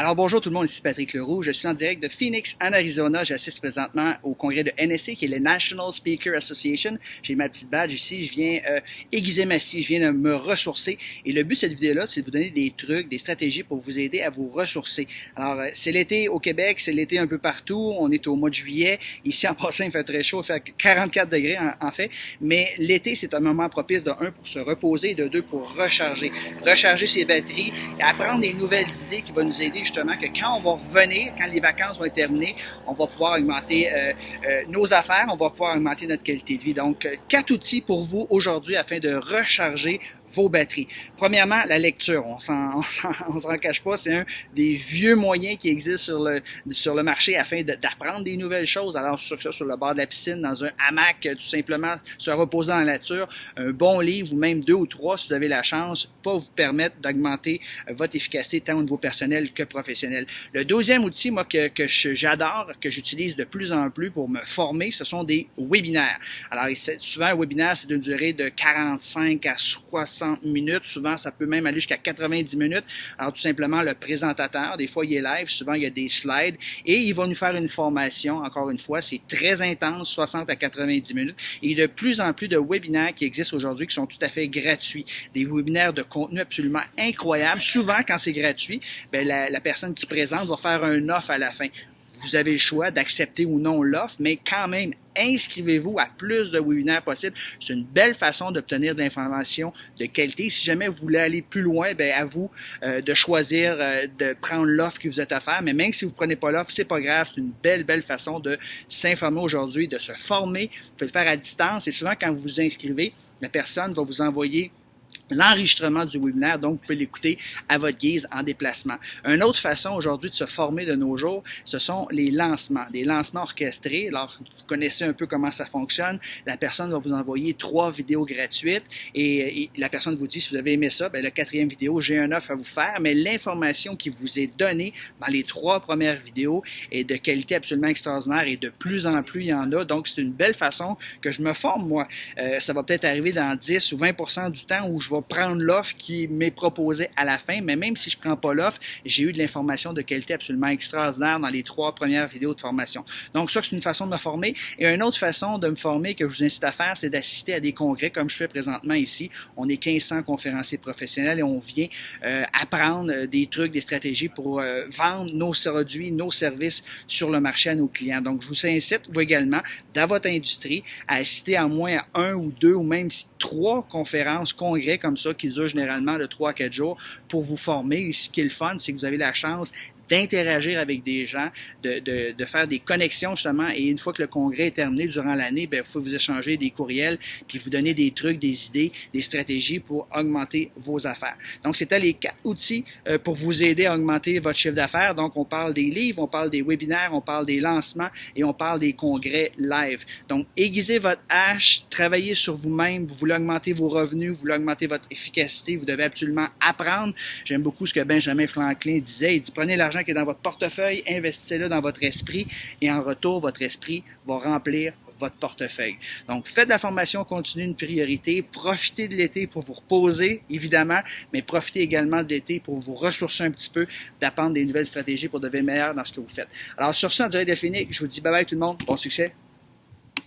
Alors bonjour tout le monde, ici Patrick Leroux. Je suis en direct de Phoenix, en Arizona. J'assiste présentement au congrès de NSA, qui est le National Speaker Association. J'ai ma petite badge ici. Je viens aiguiser ma scie, je viens de me ressourcer. Et le but de cette vidéo-là, c'est de vous donner des trucs, des stratégies pour vous aider à vous ressourcer. Alors, c'est l'été au Québec, c'est l'été un peu partout. On est au mois de juillet. Ici, en passant, il fait très chaud, il fait 44 degrés en fait. Mais l'été, c'est un moment propice de un pour se reposer, de deux pour recharger. Recharger ses batteries et apprendre des nouvelles idées qui vont nous aider justement que quand on va revenir, quand les vacances vont être terminées, on va pouvoir augmenter nos affaires, on va pouvoir augmenter notre qualité de vie. Donc, 4 outils pour vous aujourd'hui afin de recharger vos batteries. Premièrement, la lecture. On s'en cache pas, c'est un des vieux moyens qui existent sur le marché afin d'apprendre des nouvelles choses. Alors, sur le bord de la piscine, dans un hamac, tout simplement se reposer dans la nature, un bon livre ou même 2 ou 3, si vous avez la chance, va vous permettre d'augmenter votre efficacité tant au niveau personnel que professionnel. Le deuxième outil, moi, que j'adore, que j'utilise de plus en plus pour me former, ce sont des webinaires. Alors, souvent, un webinaire, c'est d'une durée de 45 à 60 minutes. Souvent, ça peut même aller jusqu'à 90 minutes. Alors, tout simplement, le présentateur, des fois, il est live. Souvent, il y a des slides et il va nous faire une formation. Encore une fois, c'est très intense, 60 à 90 minutes. Et il y a de plus en plus de webinaires qui existent aujourd'hui qui sont tout à fait gratuits. Des webinaires de contenu absolument incroyable. Souvent, quand c'est gratuit, ben, la personne qui présente va faire un offre à la fin. Vous avez le choix d'accepter ou non l'offre, mais quand même, inscrivez-vous à plus de webinaires possibles. C'est une belle façon d'obtenir de l'information de qualité. Si jamais vous voulez aller plus loin, ben à vous de choisir de prendre l'offre que vous êtes à faire. Mais même si vous ne prenez pas l'offre, c'est pas grave. C'est une belle façon de s'informer aujourd'hui, de se former. Vous pouvez le faire à distance. Et souvent, quand vous vous inscrivez, la personne va vous envoyer l'enregistrement du webinaire, donc vous pouvez l'écouter à votre guise en déplacement. Une autre façon aujourd'hui de se former de nos jours, ce sont les lancements, des lancements orchestrés. Alors, vous connaissez un peu comment ça fonctionne. La personne va vous envoyer 3 vidéos gratuites et la personne vous dit, si vous avez aimé ça, bien, la 4e vidéo, j'ai un offre à vous faire, mais l'information qui vous est donnée dans les 3 premières vidéos est de qualité absolument extraordinaire et de plus en plus, il y en a. Donc, c'est une belle façon que je me forme, moi. Ça va peut-être arriver dans 10 ou 20% du temps où je vais prendre l'offre qui m'est proposée à la fin, mais même si je ne prends pas l'offre, j'ai eu de l'information de qualité absolument extraordinaire dans les 3 premières vidéos de formation. Donc ça, c'est une façon de me former. Et une autre façon de me former que je vous incite à faire, c'est d'assister à des congrès comme je fais présentement ici. On est 1500 conférenciers professionnels et on vient apprendre des trucs, des stratégies pour vendre nos produits, nos services sur le marché à nos clients. Donc, je vous incite, vous également, dans votre industrie, à assister à moins à 1 ou 2 ou même 3 conférences, congrès comme ça qui durent généralement de 3 à 4 jours pour vous former. Et ce qui est le fun, c'est que vous avez la chance d'interagir avec des gens, de faire des connexions justement, et une fois que le congrès est terminé durant l'année, bien, il faut vous échanger des courriels, puis vous donner des trucs, des idées, des stratégies pour augmenter vos affaires. Donc, c'était les 4 outils pour vous aider à augmenter votre chiffre d'affaires. Donc, on parle des livres, on parle des webinaires, on parle des lancements et on parle des congrès live. Donc, aiguisez votre hache, travaillez sur vous-même, vous voulez augmenter vos revenus, vous voulez augmenter votre efficacité, vous devez absolument apprendre. J'aime beaucoup ce que Benjamin Franklin disait. Il dit, prenez l'argent qui est dans votre portefeuille, investissez-le dans votre esprit et en retour, votre esprit va remplir votre portefeuille. Donc, faites de la formation continue une priorité. Profitez de l'été pour vous reposer, évidemment, mais profitez également de l'été pour vous ressourcer un petit peu, d'apprendre des nouvelles stratégies pour devenir meilleur dans ce que vous faites. Alors, sur ce, en direct de Phoenix, je vous dis bye bye tout le monde. Bon succès!